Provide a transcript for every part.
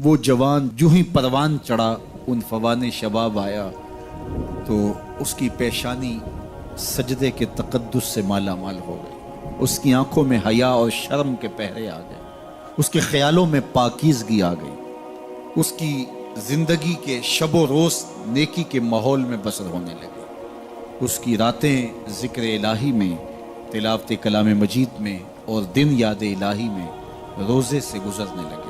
وہ جوان جو ہی پروان چڑھا ان فوان شباب آیا تو اس کی پیشانی سجدے کے تقدس سے مالا مال ہو گئی، اس کی آنکھوں میں حیا اور شرم کے پہرے آ گئے، اس کے خیالوں میں پاکیزگی آ گئی، اس کی زندگی کے شب و روز نیکی کے ماحول میں بسر ہونے لگے، اس کی راتیں ذکر الہی میں، تلاوت کلام مجید میں اور دن یاد الہی میں روزے سے گزرنے لگے۔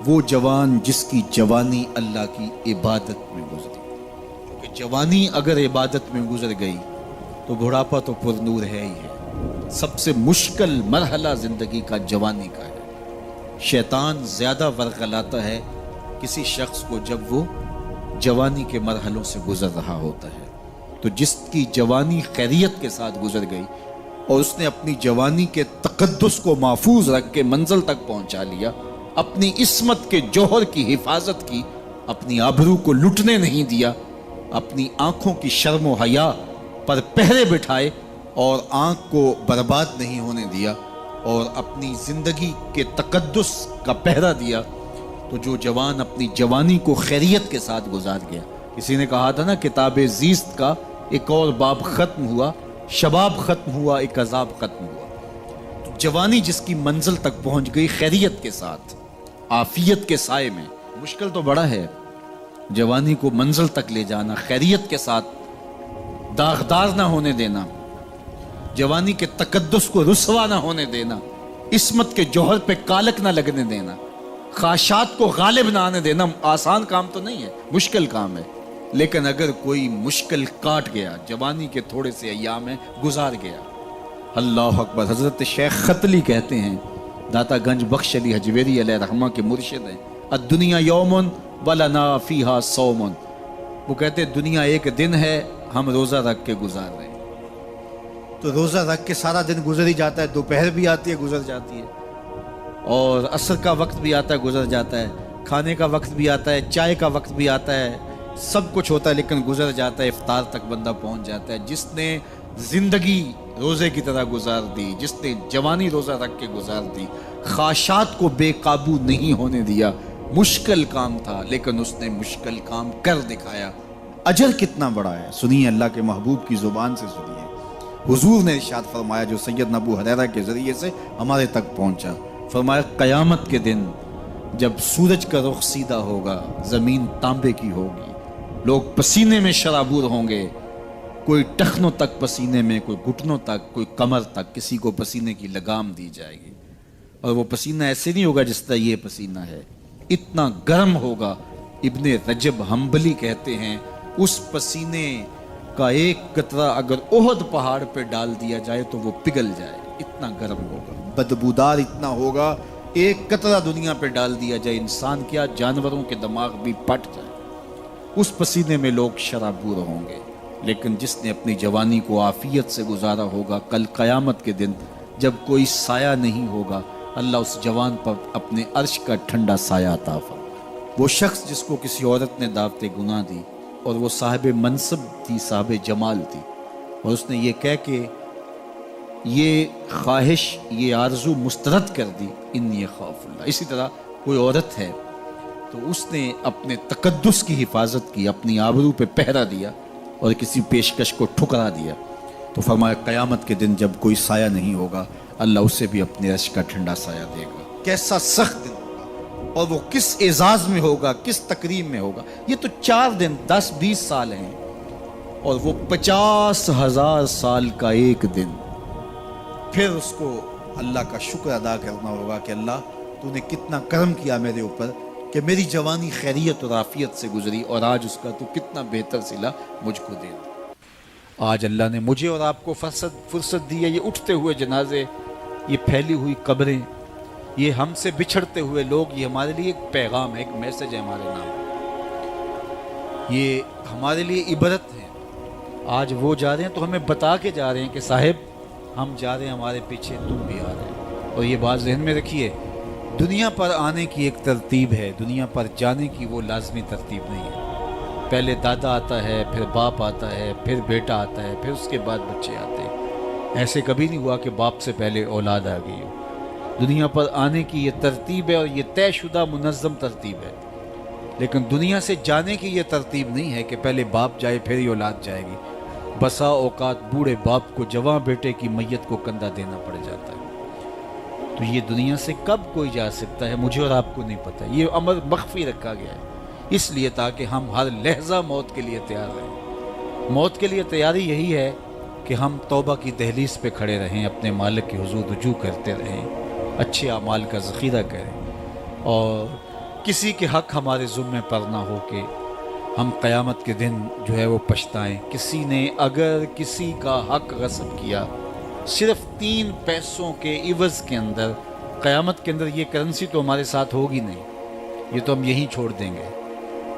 وہ جوان جس کی جوانی اللہ کی عبادت میں گزری، کہ جوانی اگر عبادت میں گزر گئی تو بڑھاپا تو پر نور ہے ہی ہے۔ سب سے مشکل مرحلہ زندگی کا جوانی کا ہے۔ شیطان زیادہ ورغلاتا ہے کسی شخص کو جب وہ جوانی کے مرحلوں سے گزر رہا ہوتا ہے۔ تو جس کی جوانی خیریت کے ساتھ گزر گئی اور اس نے اپنی جوانی کے تقدس کو محفوظ رکھ کے منزل تک پہنچا لیا، اپنی عصمت کے جوہر کی حفاظت کی، اپنی آبرو کو لٹنے نہیں دیا، اپنی آنکھوں کی شرم و حیا پر پہرے بٹھائے اور آنکھ کو برباد نہیں ہونے دیا اور اپنی زندگی کے تقدس کا پہرا دیا، تو جو جوان اپنی جوانی کو خیریت کے ساتھ گزار گیا۔ کسی نے کہا تھا نا، کتاب زیست کا ایک اور باب ختم ہوا، شباب ختم ہوا، ایک عذاب ختم ہوا۔ تو جوانی جس کی منزل تک پہنچ گئی خیریت کے ساتھ، عافیت کے سائے میں، مشکل تو بڑا ہے جوانی کو منزل تک لے جانا، خیریت کے ساتھ داغدار نہ ہونے دینا، جوانی کے تقدس کو رسوا نہ ہونے دینا، عصمت کے جوہر پہ کالک نہ لگنے دینا، خواہشات کو غالب نہ آنے دینا۔ آسان کام تو نہیں ہے، مشکل کام ہے، لیکن اگر کوئی مشکل کاٹ گیا، جوانی کے تھوڑے سے ایام میں گزار گیا۔ اللہ اکبر۔ حضرت شیخ ختلی کہتے ہیں، داتا گنج بخش علی حجویری علیہ رحمہ کے مرشد ہیں، الدنیا یوم ولنا فیہا صوم۔ وہ کہتے ہیں دنیا ایک دن ہے، ہم روزہ رکھ کے گزار رہے ہیں۔ تو روزہ رکھ کے سارا دن گزر ہی جاتا ہے، دوپہر بھی آتی ہے گزر جاتی ہے، اور عصر کا وقت بھی آتا ہے گزر جاتا ہے، کھانے کا وقت بھی آتا ہے، چائے کا وقت بھی آتا ہے، سب کچھ ہوتا ہے لیکن گزر جاتا ہے، افطار تک بندہ پہنچ جاتا ہے۔ جس نے زندگی روزے کی طرح گزار دی، جس نے جوانی روزہ رکھ کے گزار دی، خواہشات کو بے قابو نہیں ہونے دیا، مشکل کام تھا لیکن اس نے مشکل کام کر دکھایا۔ اجر کتنا بڑا ہے، سنیے اللہ کے محبوب کی زبان سے سنیے۔ حضور نے ارشاد فرمایا جو سیدنا ابو ہریرہ کے ذریعے سے ہمارے تک پہنچا، فرمایا قیامت کے دن جب سورج کا رخ سیدھا ہوگا، زمین تانبے کی ہوگی، لوگ پسینے میں شرابور ہوں گے، کوئی ٹخنوں تک پسینے میں، کوئی گھٹنوں تک، کوئی کمر تک، کسی کو پسینے کی لگام دی جائے گی، اور وہ پسینہ ایسے نہیں ہوگا جس طرح یہ پسینہ ہے، اتنا گرم ہوگا۔ ابن رجب حنبلی کہتے ہیں اس پسینے کا ایک قطرہ اگر احد پہاڑ پہ ڈال دیا جائے تو وہ پگھل جائے، اتنا گرم ہوگا، بدبودار اتنا ہوگا، ایک قطرہ دنیا پہ ڈال دیا جائے، انسان کیا جانوروں کے دماغ بھی پھٹ جائے، اس پسینے میں لوگ شرابور ہوں گے۔ لیکن جس نے اپنی جوانی کو عافیت سے گزارا ہوگا، کل قیامت کے دن جب کوئی سایہ نہیں ہوگا، اللہ اس جوان پر اپنے عرش کا ٹھنڈا سایہ عطا فرمائے۔ وہ شخص جس کو کسی عورت نے دعوت گناہ دی اور وہ صاحب منصب تھی، صاحب جمال تھی، اور اس نے یہ کہہ کہ یہ خواہش، یہ آرزو مسترد کر دی، انی خاف اللہ۔ اسی طرح کوئی عورت ہے تو اس نے اپنے تقدس کی حفاظت کی، اپنی آبرو پہ پہرا دیا اور کسی پیشکش کو ٹھکرا دیا، تو فرمایا قیامت کے دن جب کوئی سایہ نہیں ہوگا، اللہ اسے بھی اپنے عرش کا ٹھنڈا سایہ دے گا۔ کیسا سخت دن ہوگا، اور وہ کس اعزاز میں ہوگا، کس تکریم میں ہوگا۔ یہ تو 4 دن 10-20 سال ہیں، اور وہ 50,000 سال کا ایک دن۔ پھر اس کو اللہ کا شکر ادا کرنا ہوگا کہ اللہ تو نے کتنا کرم کیا میرے اوپر کہ میری جوانی خیریت اور عافیت سے گزری، اور آج اس کا تو کتنا بہتر صلہ مجھ کو دے دیا۔ آج اللہ نے مجھے اور آپ کو فرصت دی ہے، یہ اٹھتے ہوئے جنازے، یہ پھیلی ہوئی قبریں، یہ ہم سے بچھڑتے ہوئے لوگ، یہ ہمارے لیے ایک پیغام ہے، ایک میسج ہے ہمارے نام، یہ ہمارے لیے عبرت ہے۔ آج وہ جا رہے ہیں تو ہمیں بتا کے جا رہے ہیں کہ صاحب ہم جا رہے ہیں، ہمارے پیچھے تم بھی آ رہے ہیں۔ اور یہ بات ذہن میں رکھیے، دنیا پر آنے کی ایک ترتیب ہے، دنیا پر جانے کی وہ لازمی ترتیب نہیں ہے۔ پہلے دادا آتا ہے، پھر باپ آتا ہے، پھر بیٹا آتا ہے، پھر اس کے بعد بچے آتے ہیں۔ ایسے کبھی نہیں ہوا کہ باپ سے پہلے اولاد آ گئی ہو۔ دنیا پر آنے کی یہ ترتیب ہے اور یہ طے شدہ منظم ترتیب ہے، لیکن دنیا سے جانے کی یہ ترتیب نہیں ہے کہ پہلے باپ جائے پھر ہی اولاد جائے گی۔ بسا اوقات بوڑھے باپ کو جوان بیٹے کی میت کو کندھا دینا پڑ جاتا ہے۔ تو یہ دنیا سے کب کوئی جا سکتا ہے مجھے اور آپ کو نہیں پتہ، یہ امر مخفی رکھا گیا ہے اس لیے تاکہ ہم ہر لحظہ موت کے لیے تیار رہیں۔ موت کے لیے تیاری یہی ہے کہ ہم توبہ کی دہلیز پہ کھڑے رہیں، اپنے مالک کے حضور رجوع کرتے رہیں، اچھے اعمال کا ذخیرہ کریں، اور کسی کے حق ہمارے ذمے پر نہ ہو کہ ہم قیامت کے دن جو ہے وہ پچھتائیں۔ کسی نے اگر کسی کا حق غصب کیا صرف 3 پیسوں کے عوض کے اندر، قیامت کے اندر یہ کرنسی تو ہمارے ساتھ ہوگی نہیں، یہ تو ہم یہیں چھوڑ دیں گے،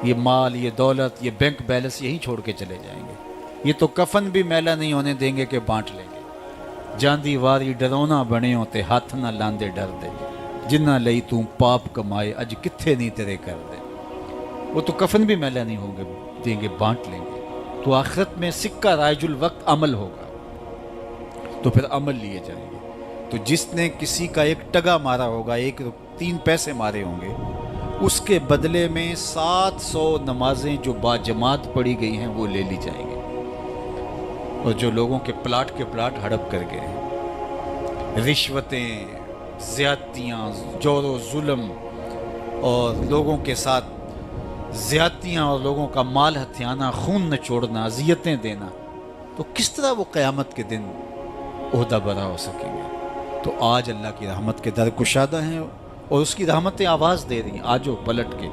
یہ مال، یہ دولت، یہ بینک بیلنس یہیں چھوڑ کے چلے جائیں گے، یہ تو کفن بھی میلا نہیں ہونے دیں گے کہ بانٹ لیں گے۔ جاندی واری ڈرونا بنے ہوتے ہاتھ نہ لاندے ڈر دے، جنہ لئی تو پاپ کمائے اج کتھے نہیں تیرے کر دے۔ وہ تو کفن بھی میلا نہیں ہوں گے دیں گے، بانٹ لیں گے۔ تو آخرت میں سکہ رائج الوقت عمل ہوگا، تو پھر عمل لیے جائیں گے۔ تو جس نے کسی کا ایک ٹگا مارا ہوگا، 3 پیسے مارے ہوں گے، اس کے بدلے میں 700 نمازیں جو باجماعت پڑھی گئی ہیں وہ لے لی جائیں گے، اور جو لوگوں کے پلاٹ ہڑپ کر گئے ہیں، رشوتیں، زیادتیاں، جور و ظلم، اور لوگوں کے ساتھ زیادتیاں اور لوگوں کا مال ہتھیانا، خون نچوڑنا، اذیتیں دینا، تو کس طرح وہ قیامت کے دن عہدہ برا ہو سکیں گے؟ تو آج اللہ کی رحمت کے در کشادہ ہیں، اور اس کی رحمتیں آواز دے رہی ہیں، آجو پلٹ کے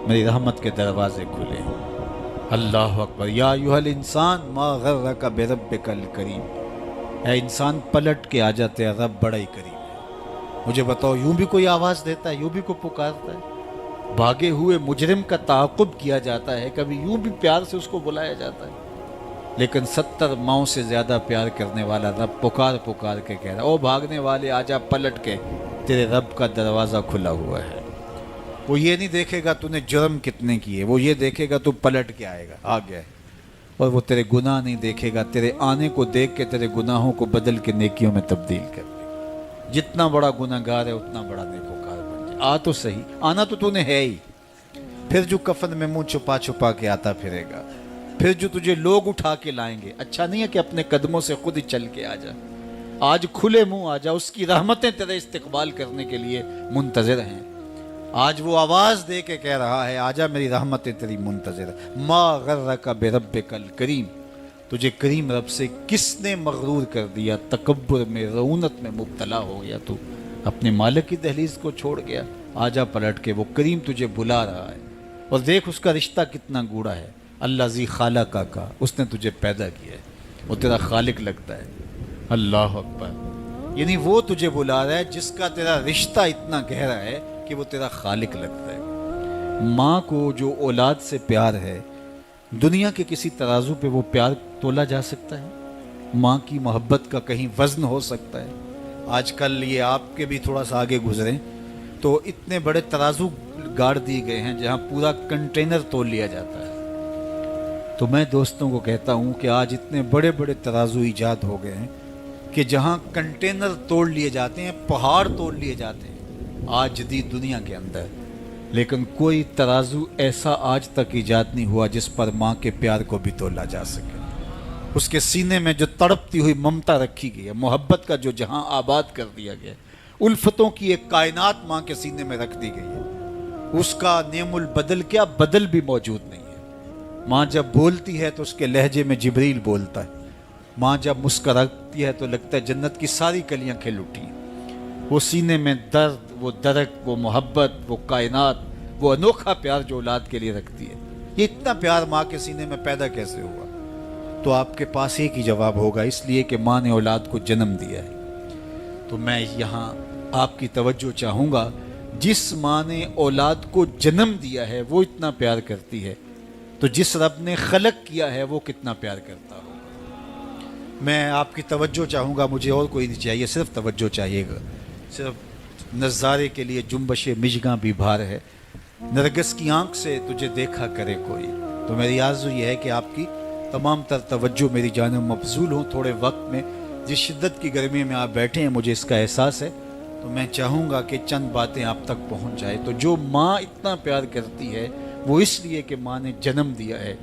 میری رحمت کے دروازے کھلے ہیں۔ اللہ اکبر۔ یا ایھا الانسان ما غرک بربک الکریم، اے انسان پلٹ کے آ جاتے ہیں، رب بڑا ہی کریم ہے۔ مجھے بتاؤ، یوں بھی کوئی آواز دیتا ہے، یوں بھی کوئی پکارتا ہے؟ بھاگے ہوئے مجرم کا تعاقب کیا جاتا ہے، کبھی یوں بھی پیار سے اس کو بلایا جاتا ہے؟ لیکن 70 ماؤں سے زیادہ پیار کرنے والا رب پکار کے کہہ رہا ہے، او بھاگنے والے آجا پلٹ کے، تیرے رب کا دروازہ کھلا ہوا ہے۔ وہ یہ نہیں دیکھے گا تو نے جرم کتنے کیے، وہ یہ دیکھے گا تو پلٹ کے آئے گا، آ گیا ہے۔ اور وہ تیرے گناہ نہیں دیکھے گا، تیرے آنے کو دیکھ کے تیرے گناہوں کو بدل کے نیکیوں میں تبدیل کر دے گا۔ جتنا بڑا گناہ گار ہے اتنا بڑا نیکوکار بن جائے۔ آ تو صحیح، آنا تو نے ہے ہی، پھر جو کفن میں منہ چھپا کے آتا پھرے گا، پھر جو تجھے لوگ اٹھا کے لائیں گے۔ اچھا نہیں ہے کہ اپنے قدموں سے خود ہی چل کے آ جا، آج کھلے منہ آ جا، اس کی رحمتیں تیرے استقبال کرنے کے لیے منتظر ہیں۔ آج وہ آواز دے کے کہہ رہا ہے، آجا میری رحمتیں تیری منتظر ہیں۔ ما غرک بربک الکریم، تجھے کریم رب سے کس نے مغرور کر دیا؟ تکبر میں، رعونت میں مبتلا ہو گیا، تو اپنے مالک کی دہلیز کو چھوڑ گیا۔ آجا پلٹ کے، وہ کریم تجھے بلا رہا ہے، اور دیکھ اس کا رشتہ کتنا گوڑا ہے۔ اللہ ذی خالق کا، اس نے تجھے پیدا کیا ہے، وہ تیرا خالق لگتا ہے۔ اللہ اکبر۔ یعنی وہ تجھے بلا رہا ہے جس کا تیرا رشتہ اتنا گہرا ہے کہ وہ تیرا خالق لگتا ہے۔ ماں کو جو اولاد سے پیار ہے، دنیا کے کسی ترازو پہ وہ پیار تولا جا سکتا ہے؟ ماں کی محبت کا کہیں وزن ہو سکتا ہے؟ آج کل یہ آپ کے بھی تھوڑا سا آگے گزریں تو اتنے بڑے ترازو گاڑ دیے گئے ہیں جہاں پورا کنٹینر تول لیا جاتا ہے۔ تو میں دوستوں کو کہتا ہوں کہ آج اتنے بڑے بڑے ترازو ایجاد ہو گئے ہیں کہ جہاں کنٹینر توڑ لیے جاتے ہیں، پہاڑ توڑ لیے جاتے ہیں آج جدید دنیا کے اندر، لیکن کوئی ترازو ایسا آج تک ایجاد نہیں ہوا جس پر ماں کے پیار کو بھی تولا جا سکے۔ اس کے سینے میں جو تڑپتی ہوئی ممتا رکھی گئی ہے، محبت کا جو جہاں آباد کر دیا گیا، الفتوں کی ایک کائنات ماں کے سینے میں رکھ دی گئی ہے، اس کا نعم البدل کیا بدل بھی موجود نہیں ہے۔ ماں جب بولتی ہے تو اس کے لہجے میں جبریل بولتا ہے، ماں جب مسکراتی ہے تو لگتا ہے جنت کی ساری کلیاں کھل اٹھی ہیں۔ وہ سینے میں درد، وہ درک، وہ محبت، وہ کائنات، وہ انوکھا پیار جو اولاد کے لیے رکھتی ہے، یہ اتنا پیار ماں کے سینے میں پیدا کیسے ہوا؟ تو آپ کے پاس ایک ہی جواب ہوگا، اس لیے کہ ماں نے اولاد کو جنم دیا ہے۔ تو میں یہاں آپ کی توجہ چاہوں گا، جس ماں نے اولاد کو جنم دیا ہے وہ اتنا پیار کرتی ہے، تو جس رب نے خلق کیا ہے وہ کتنا پیار کرتا ہوگا۔ میں آپ کی توجہ چاہوں گا، مجھے اور کوئی نہیں چاہیے، صرف توجہ چاہیے گا۔ صرف نظارے کے لیے جنبش مژگاں بھی بھار ہے، نرگس کی آنکھ سے تجھے دیکھا کرے کوئی۔ تو میری آرزو یہ ہے کہ آپ کی تمام تر توجہ میری جانب مبذول ہوں۔ تھوڑے وقت میں جس شدت کی گرمی میں آپ بیٹھے ہیں مجھے اس کا احساس ہے، تو میں چاہوں گا کہ چند باتیں آپ تک پہنچ جائے. تو جو ماں اتنا پیار کرتی ہے وہ اس لیے کہ ماں نے جنم دیا ہے.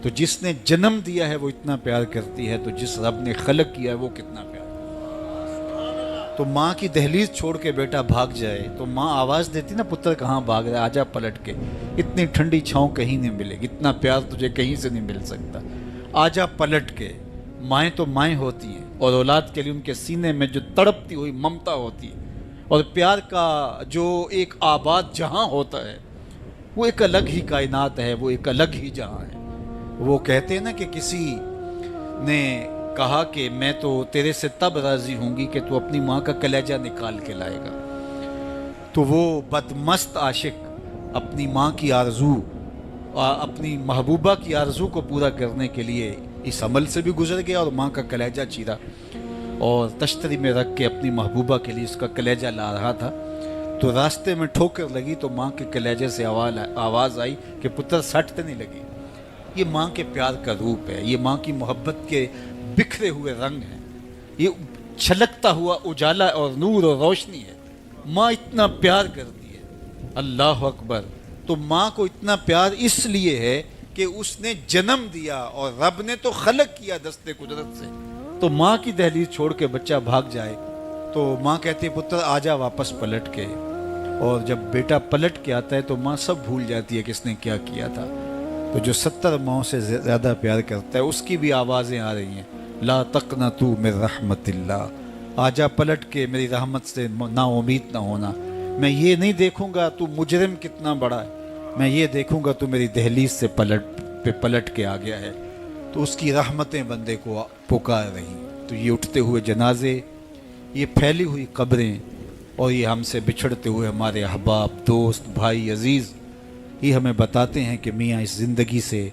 تو جس نے جنم دیا ہے وہ اتنا پیار کرتی ہے, تو جس رب نے خلق کیا ہے وہ کتنا پیار. تو ماں کی دہلیز چھوڑ کے بیٹا بھاگ جائے تو ماں آواز دیتی نا, پتر کہاں بھاگ رہا ہے, آجا پلٹ کے, اتنی ٹھنڈی چھاؤں کہیں نہیں ملے گی, اتنا پیار تجھے کہیں سے نہیں مل سکتا, آجا پلٹ کے. مائیں تو مائیں ہوتی ہیں, اور اولاد کے لیے ان کے سینے میں جو تڑپتی ہوئی ممتا ہوتی ہے, اور پیار کا جو ایک آباد جہاں ہوتا ہے وہ ایک الگ ہی کائنات ہے, وہ ایک الگ ہی جہاں ہے. وہ کہتے ہیں نا کہ کسی نے کہا کہ میں تو تیرے سے تب راضی ہوں گی کہ تو اپنی ماں کا کلیجہ نکال کے لائے گا. تو وہ بدمست عاشق اپنی ماں کی آرزو, اپنی محبوبہ کی آرزو کو پورا کرنے کے لیے اس عمل سے بھی گزر گیا, اور ماں کا کلیجہ چیرا اور تشتری میں رکھ کے اپنی محبوبہ کے لیے اس کا کلیجہ لا رہا تھا. تو راستے میں ٹھوکر لگی تو ماں کے کلیجے سے آواز آئی کہ پتر سٹ نہیں لگی. یہ ماں کے پیار کا روپ ہے, یہ ماں کی محبت کے بکھرے ہوئے رنگ ہیں, یہ چھلکتا ہوا اجالا اور نور اور روشنی ہے. ماں اتنا پیار کرتی ہے, اللہ اکبر. تو ماں کو اتنا پیار اس لیے ہے کہ اس نے جنم دیا اور رب نے تو خلق کیا دست قدرت سے. تو ماں کی دہلیز چھوڑ کے بچہ بھاگ جائے تو ماں کہتی ہے پتر آجا واپس پلٹ کے. اور جب بیٹا پلٹ کے آتا ہے تو ماں سب بھول جاتی ہے کہ اس نے کیا کیا تھا. تو جو 70 ماؤں سے زیادہ پیار کرتا ہے اس کی بھی آوازیں آ رہی ہیں, لا تقنطوا من رحمت اللہ, آجا پلٹ کے میری رحمت سے نا امید نہ ہونا. میں یہ نہیں دیکھوں گا تو مجرم کتنا بڑا ہے, میں یہ دیکھوں گا تو میری دہلیز سے پلٹ کے آ گیا ہے. تو اس کی رحمتیں بندے کو پکار رہی. تو یہ اٹھتے ہوئے جنازے, یہ پھیلی ہوئی قبریں, اور یہ ہم سے بچھڑتے ہوئے ہمارے احباب, دوست, بھائی, عزیز, یہ ہمیں بتاتے ہیں کہ میاں اس زندگی سے,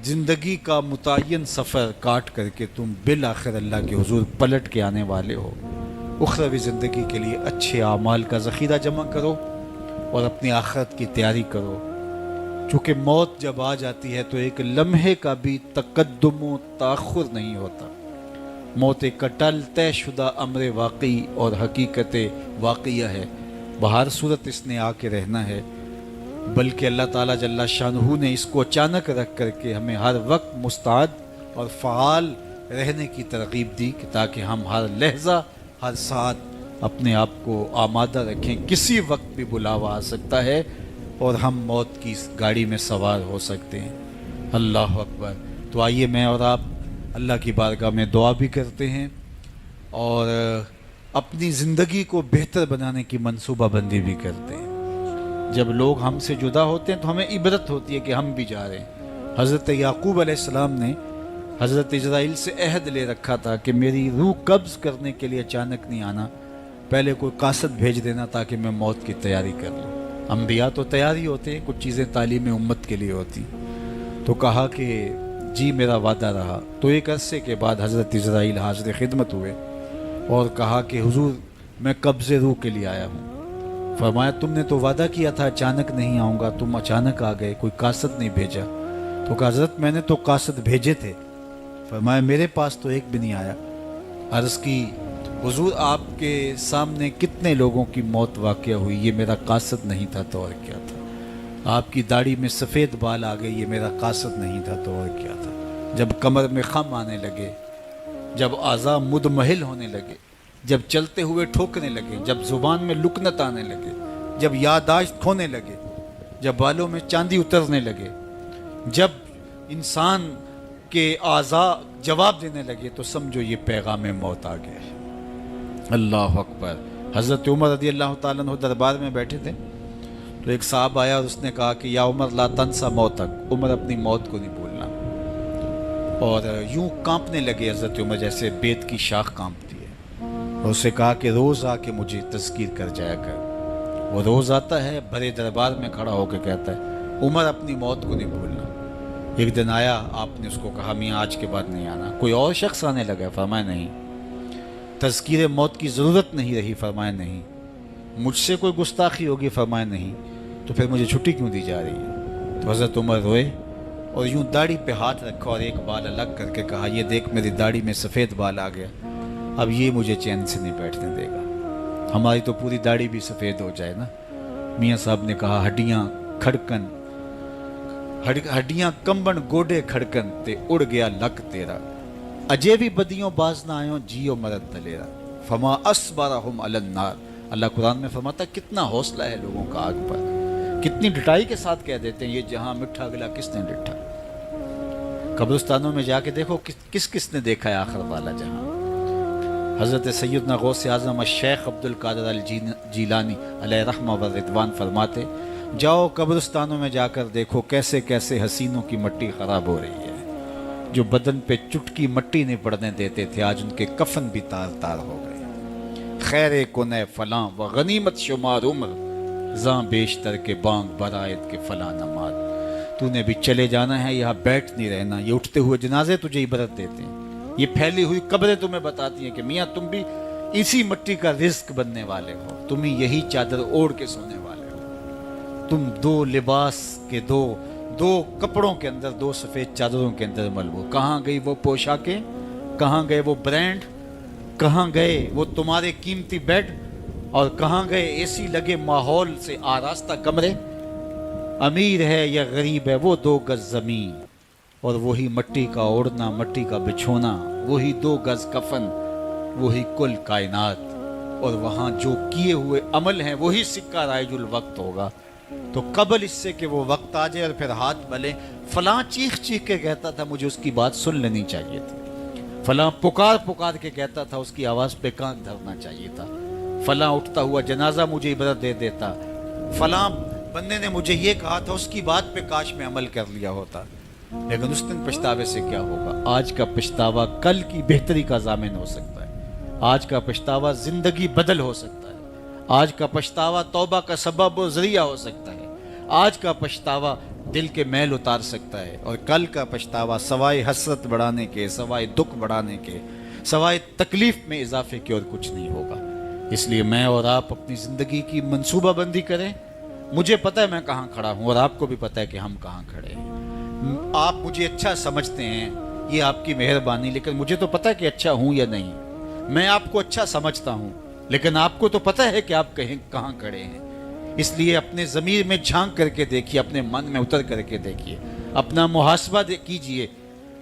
زندگی کا متعین سفر کاٹ کر کے تم بالآخر اللہ کے حضور پلٹ کے آنے والے ہو. اخروی زندگی کے لیے اچھے اعمال کا ذخیرہ جمع کرو اور اپنی آخرت کی تیاری کرو. چونکہ موت جب آ جاتی ہے تو ایک لمحے کا بھی تقدم و تاخر نہیں ہوتا. موت ایک اٹل طے شدہ امر واقعی اور حقیقت واقعہ ہے. بہر صورت اس نے آ کے رہنا ہے, بلکہ اللہ تعالیٰ جل شانہ نے اس کو اچانک رکھ کر کے ہمیں ہر وقت مستعد اور فعال رہنے کی ترغیب دی کہ تاکہ ہم ہر لحظہ ہر ساتھ اپنے آپ کو آمادہ رکھیں. کسی وقت بھی بلاوا آ سکتا ہے اور ہم موت کی اس گاڑی میں سوار ہو سکتے ہیں. اللہ اکبر. تو آئیے میں اور آپ اللہ کی بارگاہ میں دعا بھی کرتے ہیں اور اپنی زندگی کو بہتر بنانے کی منصوبہ بندی بھی کرتے ہیں. جب لوگ ہم سے جدا ہوتے ہیں تو ہمیں عبرت ہوتی ہے کہ ہم بھی جا رہے ہیں. حضرت یعقوب علیہ السلام نے حضرت اسرائیل سے عہد لے رکھا تھا کہ میری روح قبض کرنے کے لیے اچانک نہیں آنا, پہلے کوئی قاصد بھیج دینا تاکہ میں موت کی تیاری کر لوں. انبیاء تو تیاری ہوتے ہیں, کچھ چیزیں تعلیم امت کے لیے ہوتی. تو کہا کہ جی میرا وعدہ رہا. تو ایک عرصے کے بعد حضرت اسرائیل حاضر خدمت ہوئے اور کہا کہ حضور میں قبض روح کے لیے آیا ہوں. فرمایا تم نے تو وعدہ کیا تھا اچانک نہیں آؤں گا, تم اچانک آ گئے, کوئی قاصد نہیں بھیجا. تو کہا حضرت میں نے تو قاصد بھیجے تھے. فرمایا میرے پاس تو ایک بھی نہیں آیا. عرض کی حضور آپ کے سامنے کتنے لوگوں کی موت واقع ہوئی, یہ میرا قاصد نہیں تھا تو اور کیا تھا. آپ کی داڑھی میں سفید بال آ گئے, یہ میرا قاصد نہیں تھا تو اور کیا تھا. جب کمر میں خم آنے لگے, جب اعضاء مدمحل ہونے لگے, جب چلتے ہوئے ٹھوکنے لگے, جب زبان میں لکنت آنے لگے, جب یادداشت کھونے لگے, جب بالوں میں چاندی اترنے لگے, جب انسان کے اعضاء جواب دینے لگے, تو سمجھو یہ پیغام موت آ گیا ہے. اللہ اکبر. حضرت عمر رضی اللہ تعالیٰ عنہ دربار میں بیٹھے تھے تو ایک صاحب آیا اور اس نے کہا کہ یا عمر لا تنسا موتک, عمر اپنی موت کو نہیں بھولنا. اور یوں کانپنے لگے حضرت عمر جیسے بیت کی شاخ کانپتی ہے. اور اسے کہا کہ روز آ کے مجھے تذکیر کر جایا کر. وہ روز آتا ہے, بڑے دربار میں کھڑا ہو کے کہتا ہے عمر اپنی موت کو نہیں بھولنا. ایک دن آیا, آپ نے اس کو کہا میاں آج کے بعد نہیں آنا. کوئی اور شخص آنے لگا, فرمایا نہیں. تذکیر موت کی ضرورت نہیں رہی, فرمایا نہیں. مجھ سے کوئی گستاخی ہوگی, فرمایا نہیں. تو پھر مجھے چھٹی کیوں دی جا رہی ہے؟ تو حضرت عمر روئے اور یوں داڑھی پہ ہاتھ رکھا اور ایک بال الگ کر کے کہا یہ دیکھ میری داڑھی میں سفید بال آ گیا, اب یہ مجھے چین سے نہیں بیٹھنے دے گا. ہماری تو پوری داڑھی بھی سفید ہو جائے نا. میاں صاحب نے کہا ہڈیاں کھڑکن، ہڈیاں کمبن گوڈے کھڑکن تے اڑ گیا لک تیرا، اجے بھی بدیوں باز نہ آئیں جیو مرد دلیرا، فما اصبرہم علی النار. اللہ قرآن میں فرماتا ہے کتنا حوصلہ ہے لوگوں کا آگ پر، کتنی ڈٹائی کے ساتھ کہہ دیتے ہیں یہ جہاں مٹھا گلا کس نے ڈٹھا. قبرستانوں میں جا کے دیکھو کس نے دیکھا ہے آخر والا جہاں. حضرت سیدنا غوث اعظم الشیخ عبد القادر الجیلانی علیہ رحمہ و رضوان فرماتے جاؤ قبرستانوں میں جا کر دیکھو کیسے کیسے حسینوں کی مٹی خراب ہو رہی ہے. جو بدن پہ چٹکی مٹی نہیں پڑنے دیتے تھے آج ان کے کفن بھی تار تار ہو گئے. خیر کنے فلاں و غنیمت شمار عمر زاں بیشتر کے بانگ برائت کے فلاں نماز. تو نے بھی چلے جانا ہے، یہاں بیٹھ نہیں رہنا. یہ اٹھتے ہوئے جنازے تجھے عبرت دیتے ہیں، یہ پھیلی ہوئی قبریں تمہیں بتاتی ہیں کہ میاں تم بھی اسی مٹی کا رزق بننے والے ہو، تم بھی یہی چادر اوڑھ کے سونے والے ہو. تم دو لباس کے دو کپڑوں کے اندر، دو سفید چادروں کے اندر ملبوس. کہاں گئی وہ پوشاکیں، کہاں گئے وہ برانڈ، کہاں گئے وہ تمہارے قیمتی بیڈ، اور کہاں گئے اے سی لگے ماحول سے آراستہ کمرے. امیر ہے یا غریب ہے وہ 2 گز زمین اور وہی مٹی کا اوڑھنا، مٹی کا بچھونا، وہی 2 گز کفن، وہی کل کائنات. اور وہاں جو کیے ہوئے عمل ہیں وہی سکہ رائج الوقت ہوگا. تو قبل اس سے کہ وہ وقت آ جائے اور پھر ہاتھ ملے، فلاں چیخ کے کہتا تھا مجھے اس کی بات سن لینی چاہیے تھی، فلاں پکار کے کہتا تھا اس کی آواز پہ کان دھرنا چاہیے تھا، فلاں اٹھتا ہوا جنازہ مجھے عبرت دے دیتا، فلاں بندے نے مجھے یہ کہا تھا اس کی بات پہ کاش میں عمل کر لیا ہوتا. لیکن اس دن پچھتاوے سے کیا ہوگا؟ آج کا پچھتاوا کل کی بہتری کا ضامن ہو سکتا ہے، آج کا پچھتاوا زندگی بدل ہو سکتا ہے، آج کا پچھتاوا توبہ کا سبب و ذریعہ ہو سکتا ہے، آج کا پچھتاوا دل کے میل اتار سکتا ہے، اور کل کا پچھتاوا سوائے حسرت بڑھانے کے، سوائے دکھ بڑھانے کے، سوائے تکلیف میں اضافے کے اور کچھ نہیں ہوگا. اس لیے میں اور آپ اپنی زندگی کی منصوبہ بندی کریں. مجھے پتہ ہے میں کہاں کھڑا ہوں اور آپ کو بھی پتہ ہے کہ ہم کہاں کھڑے ہیں. آپ مجھے اچھا سمجھتے ہیں، یہ آپ کی مہربانی، لیکن مجھے تو پتہ ہے کہ اچھا ہوں یا نہیں. میں آپ کو اچھا سمجھتا ہوں لیکن آپ کو تو پتہ ہے کہ آپ کہاں کھڑے ہیں. اس لیے اپنے ضمیر میں جھانک کر کے دیکھیے، اپنے من میں اتر کر کے دیکھیے، اپنا محاسبہ کیجئے،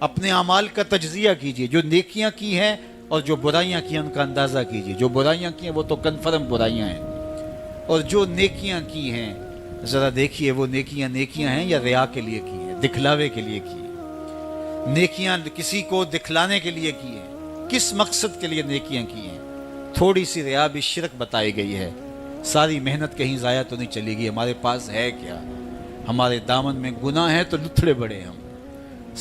اپنے اعمال کا تجزیہ کیجئے. جو نیکیاں کی ہیں اور جو برائیاں کی ہیں ان کا اندازہ کیجئے. جو برائیاں کی ہیں وہ تو کنفرم برائیاں ہیں، اور جو نیکیاں کی ہیں ذرا دیکھیے وہ نیکیاں ہیں یا ریا کے لیے کی ہیں، دکھلاوے کے لیے کی ہیں. نیکیاں کسی کو دکھلانے کے لیے کی ہیں، کس مقصد کے لیے نیکیاں کی ہیں؟ تھوڑی سی ریا بھی شرک بتائی گئی ہے. ساری محنت کہیں ضائع تو نہیں چلی گئی. ہمارے پاس ہے کیا؟ ہمارے دامن میں گناہ ہے تو لتھڑے بڑے ہم.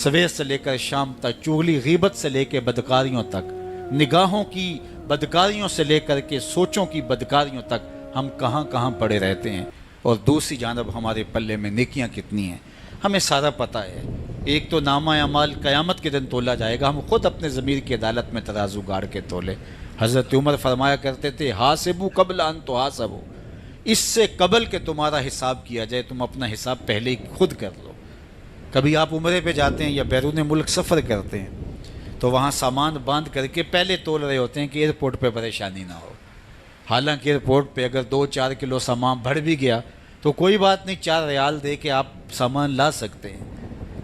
سویر سے لے کر شام تک، چغلی غیبت سے لے کے بدکاریوں تک، نگاہوں کی بدکاریوں سے لے کر کے سوچوں کی بدکاریوں تک ہم کہاں پڑے رہتے ہیں. اور دوسری جانب ہمارے پلے میں نیکیاں کتنی ہیں ہمیں سارا پتہ ہے. ایک تو نامہ اعمال قیامت کے دن تولا جائے گا، ہم خود اپنے ضمیر کی عدالت میں ترازو گاڑ کے تولے. حضرت عمر فرمایا کرتے تھے حاسبو قبل ان تحاسبو، اس سے قبل کہ تمہارا حساب کیا جائے تم اپنا حساب پہلے ہی خود کر لو. کبھی آپ عمرے پہ جاتے ہیں یا بیرون ملک سفر کرتے ہیں تو وہاں سامان باندھ کر کے پہلے تول رہے ہوتے ہیں کہ ایئرپورٹ پہ پریشانی نہ ہو. حالانکہ ایئرپورٹ پہ اگر 2-4 کلو سامان بڑھ بھی گیا تو کوئی بات نہیں، 4 ریال دے کے آپ سامان لا سکتے ہیں.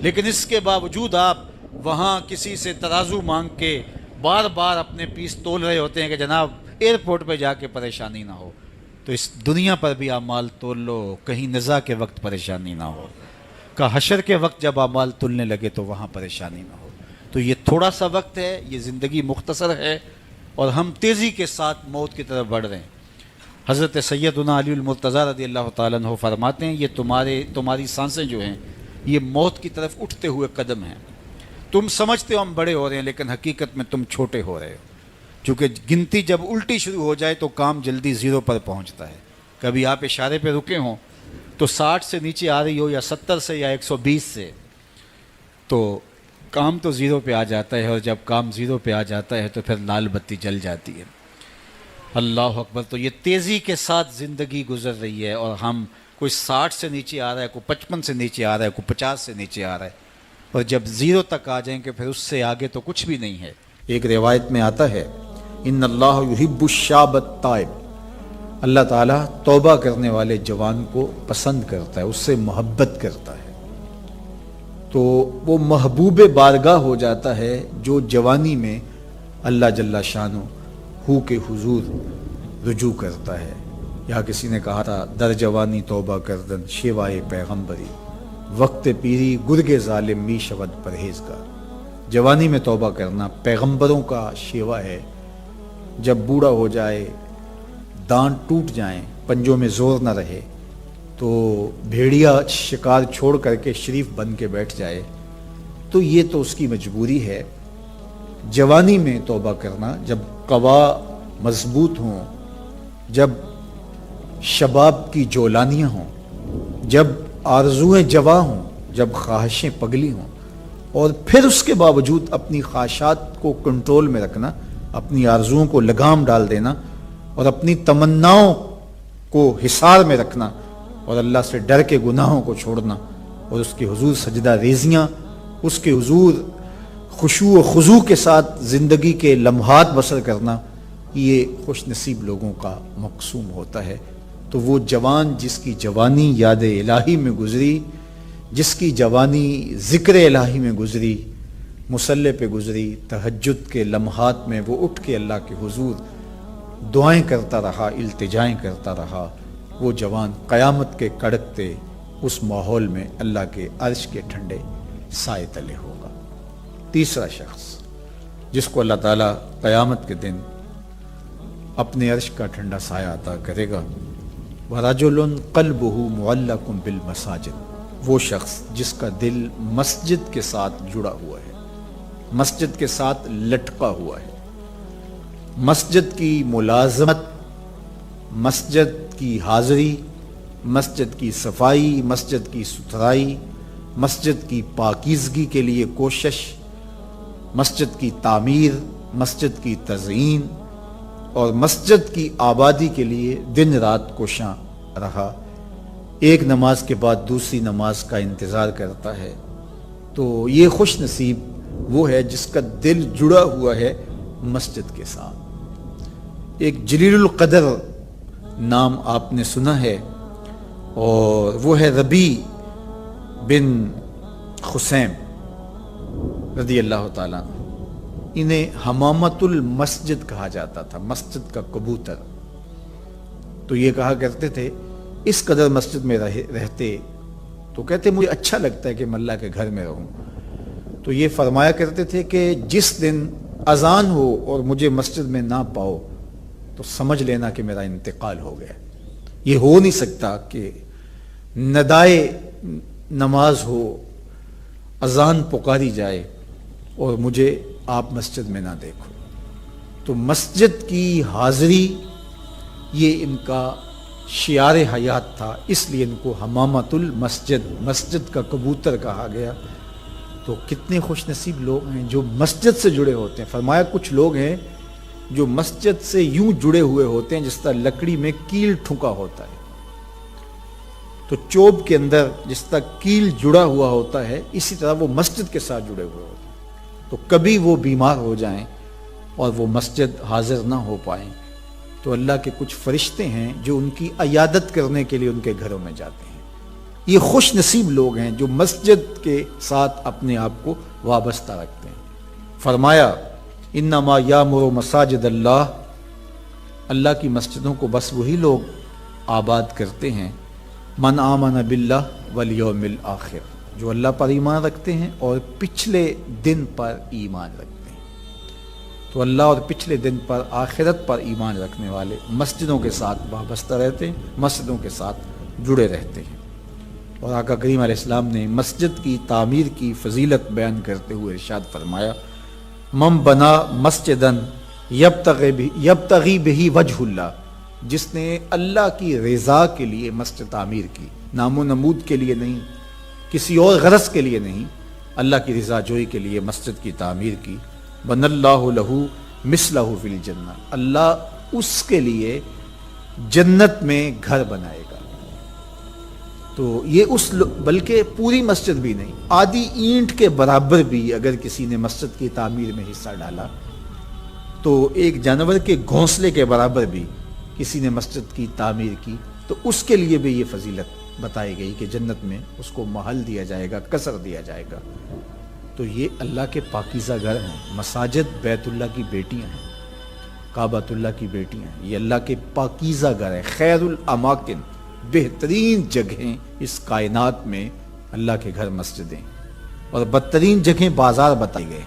لیکن اس کے باوجود آپ وہاں کسی سے ترازو مانگ کے بار بار اپنے پیس تول رہے ہوتے ہیں کہ جناب ایئرپورٹ پہ جا کے پریشانی نہ ہو. تو اس دنیا پر بھی اعمال تول لو، کہیں نزا کے وقت پریشانی نہ ہو، کہ حشر کے وقت جب اعمال تلنے لگے تو وہاں پریشانی نہ ہو. تو یہ تھوڑا سا وقت ہے، یہ زندگی مختصر ہے اور ہم تیزی کے ساتھ موت کی طرف بڑھ رہے ہیں. حضرت سیدنا علی المرتضیٰ رضی اللہ تعالیٰ عنہ فرماتے ہیں یہ تمہاری سانسیں جو ہیں یہ موت کی طرف اٹھتے ہوئے قدم ہیں. تم سمجھتے ہو ہم بڑے ہو رہے ہیں لیکن حقیقت میں تم چھوٹے ہو رہے ہو. چونکہ گنتی جب الٹی شروع ہو جائے تو کام جلدی 0 پر پہنچتا ہے. کبھی آپ اشارے پہ رکے ہوں تو 60 سے نیچے آ رہی ہو یا 70 سے یا 120 سے تو کام تو 0 پہ آ جاتا ہے، اور جب کام 0 پہ آ جاتا ہے تو پھر لال بتی جل جاتی ہے. اللہ اکبر. تو یہ تیزی کے ساتھ زندگی گزر رہی ہے اور ہم کوئی 60 سے نیچے آ رہا ہے، کوئی 55 سے نیچے آ رہا ہے، کوئی 50 سے نیچے آ رہا ہے، اور جب 0 تک آ جائیں کہ پھر اس سے آگے تو کچھ بھی نہیں ہے. ایک روایت میں آتا ہے ان اللہ یحب الشاب التائب، اللہ تعالیٰ توبہ کرنے والے جوان کو پسند کرتا ہے، اس سے محبت کرتا ہے، تو وہ محبوب بارگاہ ہو جاتا ہے جو جوانی میں اللہ جل شانہ ہو کے حضور رجوع کرتا ہے۔ یا کسی نے کہا تھا در جوانی توبہ کردن شیوائے پیغمبری، وقت پیری گرگ ظالم می شود پرہیزگار۔ جوانی میں توبہ کرنا پیغمبروں کا شیوا ہے۔ جب بوڑھا ہو جائے، دانت ٹوٹ جائیں، پنجوں میں زور نہ رہے، تو بھیڑیا شکار چھوڑ کر کے شریف بن کے بیٹھ جائے، تو یہ تو اس کی مجبوری ہے۔ جوانی میں توبہ کرنا، جب قوا مضبوط ہوں، جب شباب کی جولانیاں ہوں، جب آرزویں جواں ہوں، جب خواہشیں پگلی ہوں، اور پھر اس کے باوجود اپنی خواہشات کو کنٹرول میں رکھنا، اپنی آرزوؤں کو لگام ڈال دینا اور اپنی تمناؤں کو حصار میں رکھنا اور اللہ سے ڈر کے گناہوں کو چھوڑنا اور اس کے حضور سجدہ ریزیاں، اس کے حضور خشوع و خضوع کے ساتھ زندگی کے لمحات بسر کرنا، یہ خوش نصیب لوگوں کا مقسوم ہوتا ہے۔ تو وہ جوان جس کی جوانی یاد الہی میں گزری، جس کی جوانی ذکر الہی میں گزری، مصلی پہ گزری، تہجد کے لمحات میں وہ اٹھ کے اللہ کے حضور دعائیں کرتا رہا، التجائیں کرتا رہا، وہ جوان قیامت کے کڑکتے اس ماحول میں اللہ کے عرش کے ٹھنڈے سائے تلے ہوگا۔ تیسرا شخص جس کو اللہ تعالیٰ قیامت کے دن اپنے عرش کا ٹھنڈا سایہ عطا کرے گا، وَرَجُلٌ قَلْبُهُ مُعَلَّقٌ بِالْمَسَاجِدِ، وہ شخص جس کا دل مسجد کے ساتھ جڑا ہوا ہے، مسجد کے ساتھ لٹکا ہوا ہے، مسجد کی ملازمت، مسجد کی حاضری، مسجد کی صفائی، مسجد کی ستھرائی، مسجد کی پاکیزگی کے لیے کوشش، مسجد کی تعمیر، مسجد کی تزئین اور مسجد کی آبادی کے لیے دن رات کوشاں رہا، ایک نماز کے بعد دوسری نماز کا انتظار کرتا ہے، تو یہ خوش نصیب وہ ہے جس کا دل جڑا ہوا ہے مسجد کے ساتھ۔ ایک جلیل القدر نام آپ نے سنا ہے، اور وہ ہے ربیع بن خثیم رضی اللہ تعالیٰ عنہ۔ انہیں حمامت المسجد کہا جاتا تھا، مسجد کا کبوتر۔ تو یہ کہا کرتے تھے اس قدر مسجد میں رہتے تو کہتے مجھے اچھا لگتا ہے کہ میں اللہ کے گھر میں رہوں۔ تو یہ فرمایا کرتے تھے کہ جس دن اذان ہو اور مجھے مسجد میں نہ پاؤ تو سمجھ لینا کہ میرا انتقال ہو گیا۔ یہ ہو نہیں سکتا کہ ندائے نماز ہو، اذان پکاری جائے اور مجھے آپ مسجد میں نہ دیکھو۔ تو مسجد کی حاضری یہ ان کا شعار حیات تھا، اس لیے ان کو حمامت المسجد، مسجد کا کبوتر کہا گیا۔ تو کتنے خوش نصیب لوگ ہیں جو مسجد سے جڑے ہوتے ہیں۔ فرمایا کچھ لوگ ہیں جو مسجد سے یوں جڑے ہوئے ہوتے ہیں جس طرح لکڑی میں کیل ٹھکا ہوتا ہے، تو چوب کے اندر جس طرح کیل جڑا ہوا ہوتا ہے، اسی طرح وہ مسجد کے ساتھ جڑے ہوئے ہوتے ہیں۔ تو کبھی وہ بیمار ہو جائیں اور وہ مسجد حاضر نہ ہو پائیں تو اللہ کے کچھ فرشتے ہیں جو ان کی عیادت کرنے کے لیے ان کے گھروں میں جاتے ہیں۔ یہ خوش نصیب لوگ ہیں جو مسجد کے ساتھ اپنے آپ کو وابستہ رکھتے ہیں۔ فرمایا انما یامر مساجد اللہ، اللہ کی مسجدوں کو بس وہی لوگ آباد کرتے ہیں من آمن باللہ والیوم الآخر، جو اللہ پر ایمان رکھتے ہیں اور پچھلے دن پر ایمان رکھتے ہیں۔ تو اللہ اور پچھلے دن پر، آخرت پر ایمان رکھنے والے مسجدوں کے ساتھ وابستہ رہتے ہیں، مسجدوں کے ساتھ جڑے رہتے ہیں۔ اور آقا کریم علیہ السلام نے مسجد کی تعمیر کی فضیلت بیان کرتے ہوئے ارشاد فرمایا من بنا مسجدن یبتغی بہ وجہ اللہ، جس نے اللہ کی رضا کے لیے مسجد تعمیر کی، نام و نمود کے لیے نہیں، کسی اور غرض کے لیے نہیں، اللہ کی رضا جوئی کے لیے مسجد کی تعمیر کی، بن اللہ لہ مثلہ فی الجنہ، اللہ اس کے لیے جنت میں گھر بنائے گا۔ تو یہ بلکہ پوری مسجد بھی نہیں، آدھی اینٹ کے برابر بھی اگر کسی نے مسجد کی تعمیر میں حصہ ڈالا تو ایک جانور کے گھونسلے کے برابر بھی کسی نے مسجد کی تعمیر کی تو اس کے لیے بھی یہ فضیلت بتائی گئی کہ جنت میں اس کو محل دیا جائے گا، قصر دیا جائے گا۔ تو یہ اللہ کے پاکیزہ گھر ہیں، مساجد بیت اللہ کی بیٹیاں ہیں، کعبۃ اللہ کی بیٹیاں ہیں، یہ اللہ کے پاکیزہ گھر ہے، خیر الاماکن، بہترین جگہیں اس کائنات میں اللہ کے گھر مسجدیں، اور بدترین جگہیں بازار بتائی گئے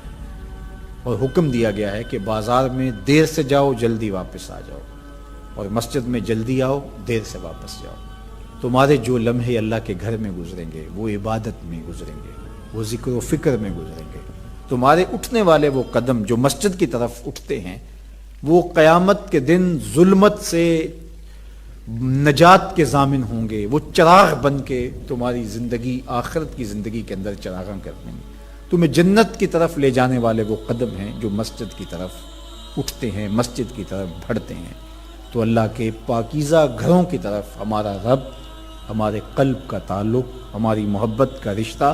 اور حکم دیا گیا ہے کہ بازار میں دیر سے جاؤ جلدی واپس آ جاؤ، اور مسجد میں جلدی آؤ دیر سے واپس جاؤ۔ تمہارے جو لمحے اللہ کے گھر میں گزریں گے وہ عبادت میں گزریں گے، وہ ذکر و فکر میں گزریں گے۔ تمہارے اٹھنے والے وہ قدم جو مسجد کی طرف اٹھتے ہیں وہ قیامت کے دن ظلمت سے نجات کے ضامن ہوں گے، وہ چراغ بن کے تمہاری زندگی آخرت کی زندگی کے اندر چراغاں کر دیں گے۔ تمہیں جنت کی طرف لے جانے والے وہ قدم ہیں جو مسجد کی طرف اٹھتے ہیں، مسجد کی طرف بڑھتے ہیں۔ تو اللہ کے پاکیزہ گھروں کی طرف ہمارا رب، ہمارے قلب کا تعلق، ہماری محبت کا رشتہ،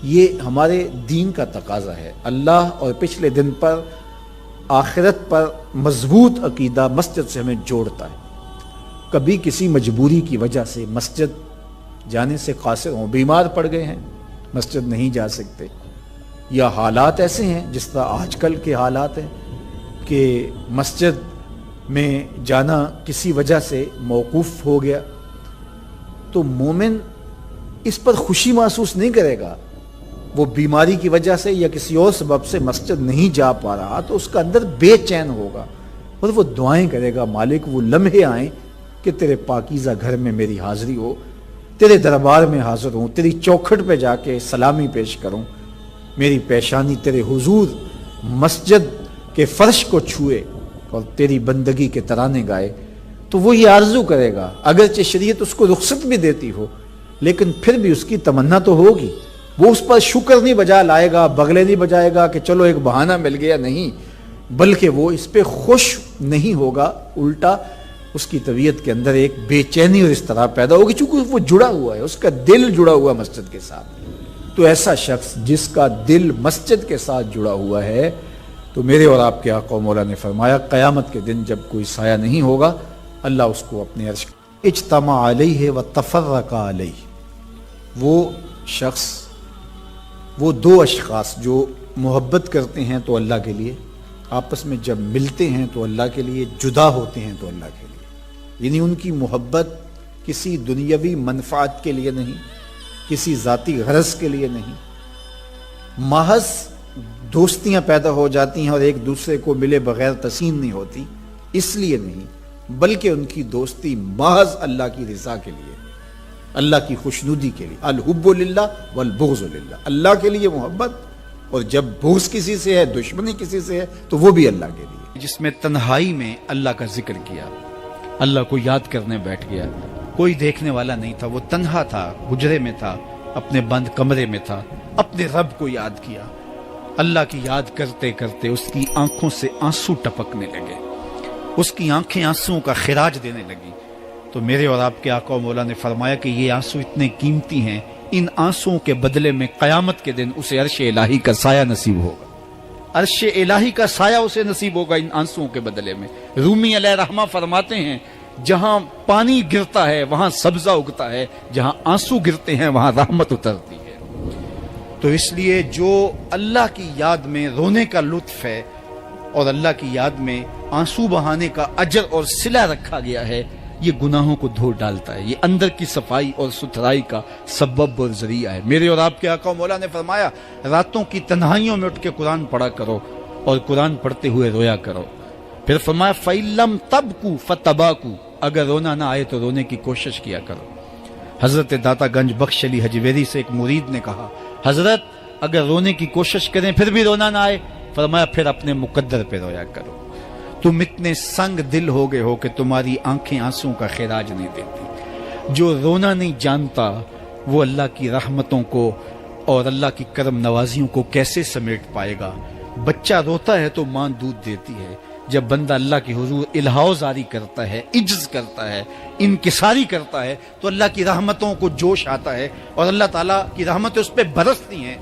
یہ ہمارے دین کا تقاضا ہے۔ اللہ اور پچھلے دن پر، آخرت پر مضبوط عقیدہ مسجد سے ہمیں جوڑتا ہے۔ کبھی کسی مجبوری کی وجہ سے مسجد جانے سے قاصر ہوں، بیمار پڑ گئے ہیں، مسجد نہیں جا سکتے، یا حالات ایسے ہیں جس طرح آج کل کے حالات ہیں کہ مسجد میں جانا کسی وجہ سے موقوف ہو گیا، تو مومن اس پر خوشی محسوس نہیں کرے گا۔ وہ بیماری کی وجہ سے یا کسی اور سبب سے مسجد نہیں جا پا رہا تو اس کا اندر بے چین ہوگا، اور وہ دعائیں کرے گا، مالک وہ لمحے آئیں کہ تیرے پاکیزہ گھر میں میری حاضری ہو، تیرے دربار میں حاضر ہوں، تیری چوکھٹ پہ جا کے سلامی پیش کروں، میری پیشانی تیرے حضور مسجد کے فرش کو چھوئے اور تیری بندگی کے ترانے گائے۔ تو وہ یہ آرزو کرے گا، اگرچہ شریعت اس کو رخصت بھی دیتی ہو لیکن پھر بھی اس کی تمنا تو ہوگی۔ وہ اس پر شکر نہیں بجا لائے گا، بغلے نہیں بجائے گا کہ چلو ایک بہانہ مل گیا، نہیں، بلکہ وہ اس پہ خوش نہیں ہوگا، الٹا اس کی طبیعت کے اندر ایک بے چینی اور اضطراب پیدا ہوگی، چونکہ وہ جڑا ہوا ہے، اس کا دل جڑا ہوا ہے مسجد کے ساتھ۔ تو ایسا شخص جس کا دل مسجد کے ساتھ جڑا ہوا ہے، تو میرے اور آپ کے آقا و مولا نے فرمایا قیامت کے دن جب کوئی سایہ نہیں ہوگا، اللہ اس کو اپنے عرش اجتمع علیہ و تفرق علیہ۔ وہ شخص، وہ دو اشخاص جو محبت کرتے ہیں تو اللہ کے لیے، آپس میں جب ملتے ہیں تو اللہ کے لیے، جدا ہوتے ہیں تو اللہ کے لیے، یعنی ان کی محبت کسی دنیاوی منفعت کے لیے نہیں، کسی ذاتی غرض کے لیے نہیں، محض دوستیاں پیدا ہو جاتی ہیں اور ایک دوسرے کو ملے بغیر تسین نہیں ہوتی، اس لیے نہیں، بلکہ ان کی دوستی محض اللہ کی رضا کے لیے، اللہ کی خوشنودی کے لیے۔ الحب للہ والبغض للہ، اللہ کے لیے محبت، اور جب بغض کسی سے ہے، دشمنی کسی سے ہے، تو وہ بھی اللہ کے لیے۔ جس میں تنہائی میں اللہ کا ذکر کیا، اللہ کو یاد کرنے بیٹھ گیا، کوئی دیکھنے والا نہیں تھا، وہ تنہا تھا، حجرے میں تھا، اپنے بند کمرے میں تھا، اپنے رب کو یاد کیا، اللہ کی یاد کرتے کرتے اس کی آنکھوں سے آنسو ٹپکنے لگے، اس کی آنکھیں آنسوؤں کا خراج دینے لگی۔ تو میرے اور آپ کے آقا و مولا نے فرمایا کہ یہ آنسو اتنے قیمتی ہیں، ان آنسوؤں کے بدلے میں قیامت کے دن اسے عرش الہی کا سایہ نصیب ہوگا، عرش الہی کا سایہ اسے نصیب ہوگا ان آنسوؤں کے بدلے میں۔ رومی علیہ رحمہ فرماتے ہیں جہاں پانی گرتا ہے وہاں سبزہ اگتا ہے، جہاں آنسو گرتے ہیں وہاں رحمت اترتی ہے۔ تو اس لیے جو اللہ کی یاد میں رونے کا لطف ہے اور اللہ کی یاد میں آنسو بہانے کا اجر اور صلہ رکھا گیا ہے، یہ گناہوں کو دھو ڈالتا ہے، یہ اندر کی صفائی اور ستھرائی کا سبب اور ذریعہ ہے۔ میرے اور آپ کے آقا و مولا نے فرمایا راتوں کی تنہائیوں میں اٹھ کے قرآن پڑھا کرو اور قرآن پڑھتے ہوئے رویا کرو۔ پھر فرمایا فَإِن لَمْ تَبْكُوا فَتَبَاكُوا، اگر رونا نہ آئے تو رونے کی کوشش کیا کرو۔ حضرت داتا گنج بخش علی حجویری سے ایک مرید نے کہا حضرت اگر رونے کی کوشش کریں پھر بھی رونا نہ آئے، فرمایا پھر اپنے مقدر پہ رویا کرو۔ تم اتنے سنگ دل ہو گئے ہو کہ تمہاری آنکھیں آنسوں کا خراج نہیں دیتی۔ جو رونا نہیں جانتا وہ اللہ کی رحمتوں کو اور اللہ کی کرم نوازیوں کو کیسے سمیٹ پائے گا؟ بچہ روتا ہے تو ماں دودھ دیتی ہے، جب بندہ اللہ کے حضور الہاؤ زاری کرتا ہے، عجز کرتا ہے، انکساری کرتا ہے تو اللہ کی رحمتوں کو جوش آتا ہے اور اللہ تعالیٰ کی رحمتیں اس پہ برستی ہیں۔